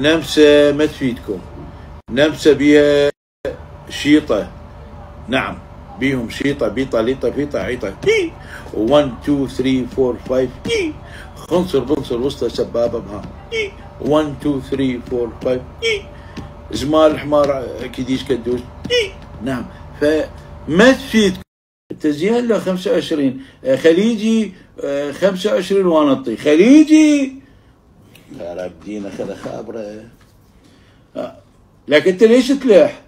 نمسة ما تفيدكم، نمسة بيها شيطة، نعم بيهم شيطة بيطة ليطة فيطة عيطة 1 2 3 4 5 خنصر بنصر وسطى سبابة بها 1 2 3 4 5 زمال حمار كديش كدوش نعم. فما تفيدكم. التزيين له 25 خليجي 25 وانطي خليجي خرب دينا خذ خابره. لك انت ليش تلح؟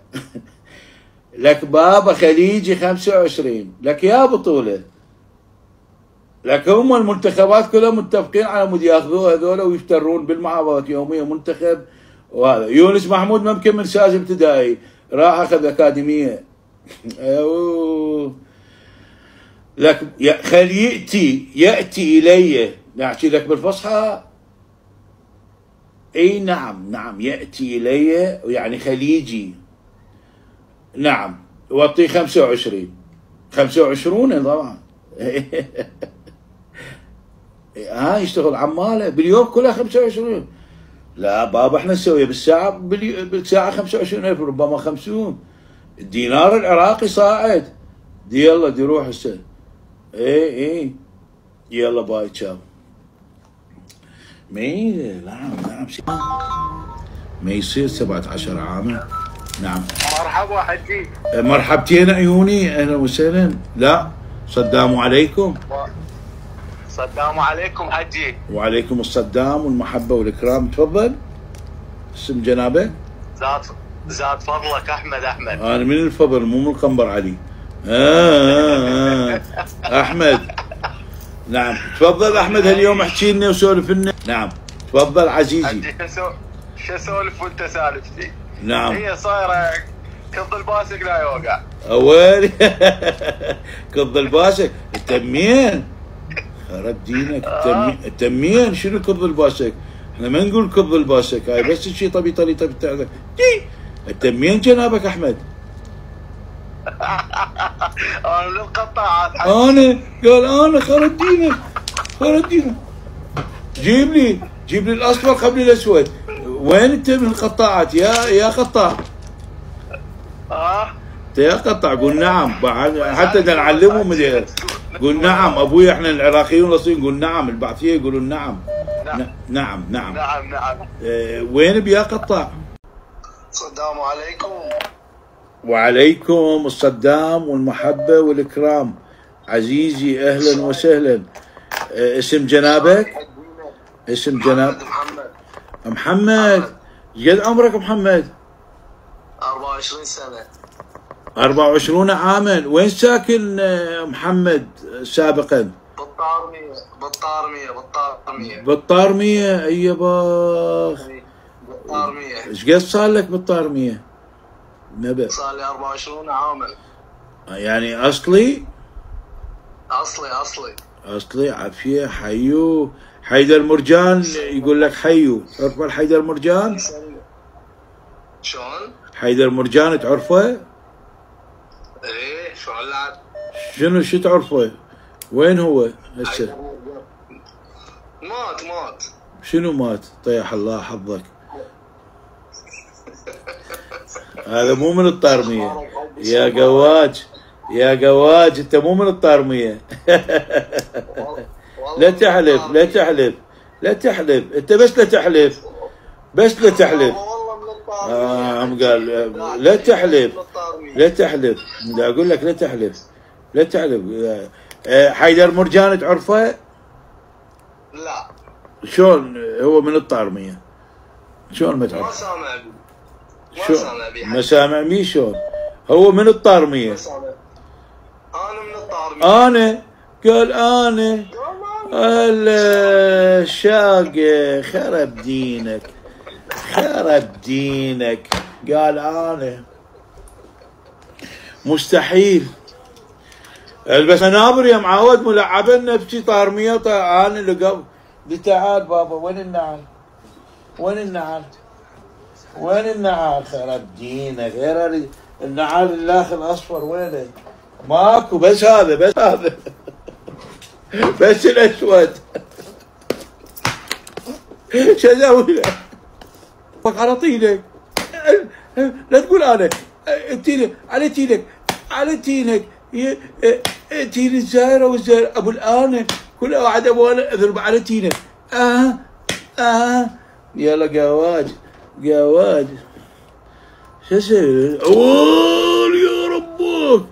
لك بابا خليجي 25 لك يا بطوله. لك هم المنتخبات كلهم متفقين على مود ياخذوه هذول ويفترون بالمعارضات يوميه منتخب. وهذا يونس محمود ممكن من ساز ابتدائي راح اخذ اكاديميه. لك خل ياتي الي نحكي لك بالفصحى. اي نعم ياتي الي يعني خليجي نعم واعطيه 25 طبعا. يشتغل عماله باليوم كلها 25. لا بابا احنا نسويها بالساعه 25,000 ربما 50. الدينار العراقي صاعد. يلا دي روح هسه. اي يلا باي تشاو. نعم ما يصير 17 عاما. نعم مرحبا حجي. مرحبتين عيوني اهلا وسهلا. لا صدام عليكم. صدام عليكم حجي. وعليكم الصدام والمحبه والاكرام. تفضل. اسم جنابك؟ زاد فضلك احمد. انا من الفضل مو من قنبر علي. احمد. نعم تفضل احمد هاليوم احكي لنا وسولف لنا. نعم تفضل عزيزي. شو اسولف وانت سالفتي؟ نعم هي صايره كض الباسك لا يوقع. اولي كض الباسك. التمين خرب دينك. التمين شنو كض الباسك؟ احنا ما نقول كض الباسك هاي بس شيء طبيعي بتاعك. التمين جنابك احمد. انا للقطاعات. انا خرب دينك. جيب لي الاصفر قبل الاسود. وين انت من القطاعات يا قطاع؟ انت يا قطاع قول نعم حتى نعلمهم. قول نعم ابوي احنا العراقيين الاصليين نقول نعم. البعثيه يقولون نعم. نعم. وين بيا قطاع؟ السلام عليكم. وعليكم الصدام والمحبه والاكرام. عزيزي اهلا وسهلا. اسم جنابك؟ اسم جناب محمد. قد عمرك محمد؟ 24 سنه. 24 عاما. وين ساكن محمد سابقا؟ بالطارمية. اي باخ. بالطارمية. ايش قد صار لك بالطارمية؟ صار لي 24 عاما. يعني اصلي عافية. حيو حيدر مرجان يقول لك حيو. تعرف الحيدر مرجان؟ شلون؟ حيدر مرجان تعرفه؟ ايه شلون لا؟ شو تعرفه؟ وين هو هسه؟ مات. شنو مات؟ طيح الله حظك. هذا مو من الطارمية يا قواج انت مو من الطارمية. لا تحلف انت بس لا تحلف. قال لا تحلف. اقول لك لا تحلف. حيدر مرجان تعرفه؟ لا. شلون هو من الطارمية؟ شلون ما تعرف؟ ما سامع بيه. شلون هو من الطارمية؟ انا من الطارمية. قال انا الشاقة خرب دينك. قال انا مستحيل. البس منابر يا معود ملعبنا بشي طارمية. انا اللي قبل تعال بابا. وين النعال؟ خرب دينك. غير النعال الاخ الاصفر وينه؟ ماكو. بس هذا بس الاسود. شو اسوي له؟ على طينك. لا تقول انا تينك على تينك على تينك تين الزايره والزايره ابو الانه كل واحد ابو انا اضرب على تينك. يلا قواج قواج شو اسوي؟ قول يا ربك.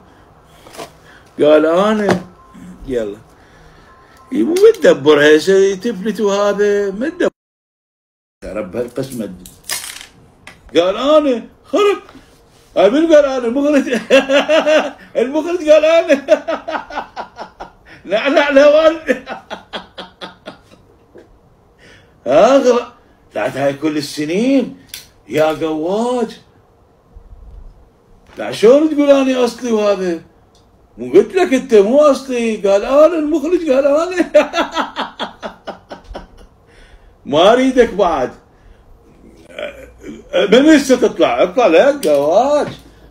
قال انا يلا مو متدبر هسه تفلت وهذا متدبر يا رب هالقسمة. قال انا خرج. هاي من قال انا؟ المخرج. المخرج قال انا. لا لا اغرى بعد هاي كل السنين يا قواج. لا شلون تقول اني اصلي وهذا؟ مو قلت لك انت مو اصلي. قال انا المخرج قال انا. ما اريدك بعد. من هسه تطلع؟ اطلع لك قواج.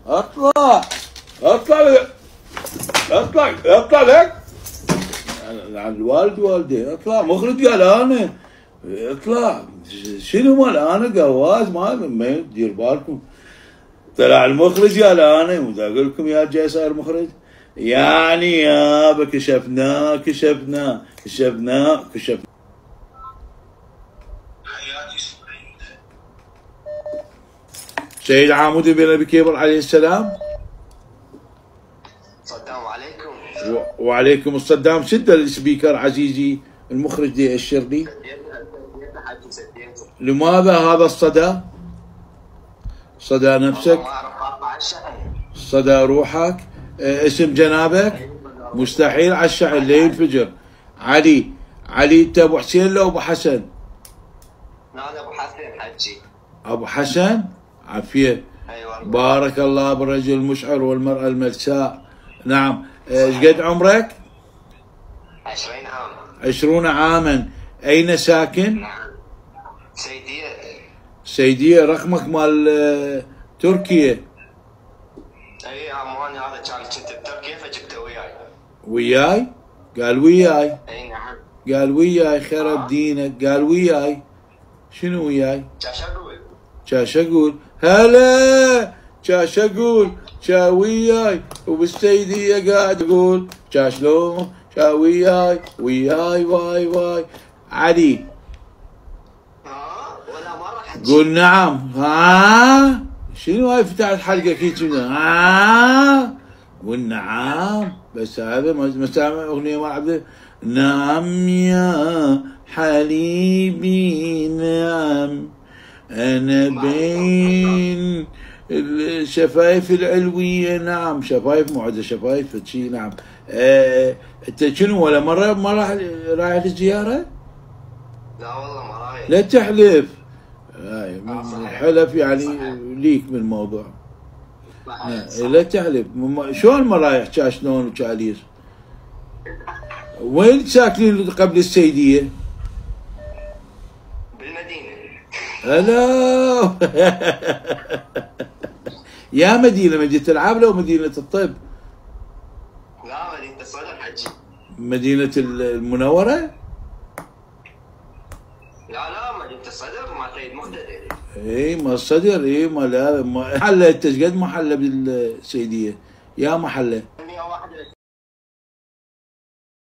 اطلع لك اطلع لك عن الوالد والدي. اطلع. مخرج قال انا. اطلع. شنو مال انا قواج؟ ما دير بالكم. طلع المخرج قال انا. ودا اقول لكم يا جاي صاير مخرج يعني يابا كشفنا. سيد عامودي بن ابي كيبر عليه السلام. السلام عليكم. وعليكم الصدام. شد السبيكر عزيزي المخرج دي اشر لي. لماذا هذا الصدى؟ صدى نفسك؟ صدى روحك؟ اسم جنابك؟ مستحيل على الشعر لا ينفجر. علي انت ابو حسين لو ابو حسن؟ لا انا ابو حسن حجي. ابو حسن؟ عافيه. ايوه. بارك الله بالرجل المشعر والمرأة الملساء. نعم. ايش قد عمرك؟ 20 عام. 20 عاما. اين ساكن؟ نعم. سيدية. رقمك مال تركيا. اي عمواني هذا كنت بتركيا فجبته وياي؟ قال وياي. اي نعم. قال وياي خرب دينك. قال وياي. شنو وياي؟ شاش اقول هلا. شاش اقول شا وياي. وبالسيدية قاعد اقول شا شلون شا وياي واي. علي ولا مرة حجي. قول نعم. شنو هاي فتحت حلقة كي قول نعم. بس هذا ما سامع اغنية مال عبد. نعم يا حبيبي نعم. انا بين الشفايف العلوية. نعم. شفايف مو عندها شفايف شي. نعم. انت شنو ولا مرة ما رايح للزيارة؟ لا والله ما رايح. لا تحلف. حلف يعني ليك من الموضوع. لا تحلف. شلون ما رايح شلون وشاليس؟ وين ساكنين قبل السيدية؟ بالمدينة. هلا. يا مدينة العابلة ومدينة الطب؟ لا مدينة الصدر حجي. مدينة المنورة؟ لا مدينة الصدر مع سيد مقتدر. اي ما الصدر. اي ما لا محلة. انت ايش قد محلة بالسيدية؟ يا محلة. 101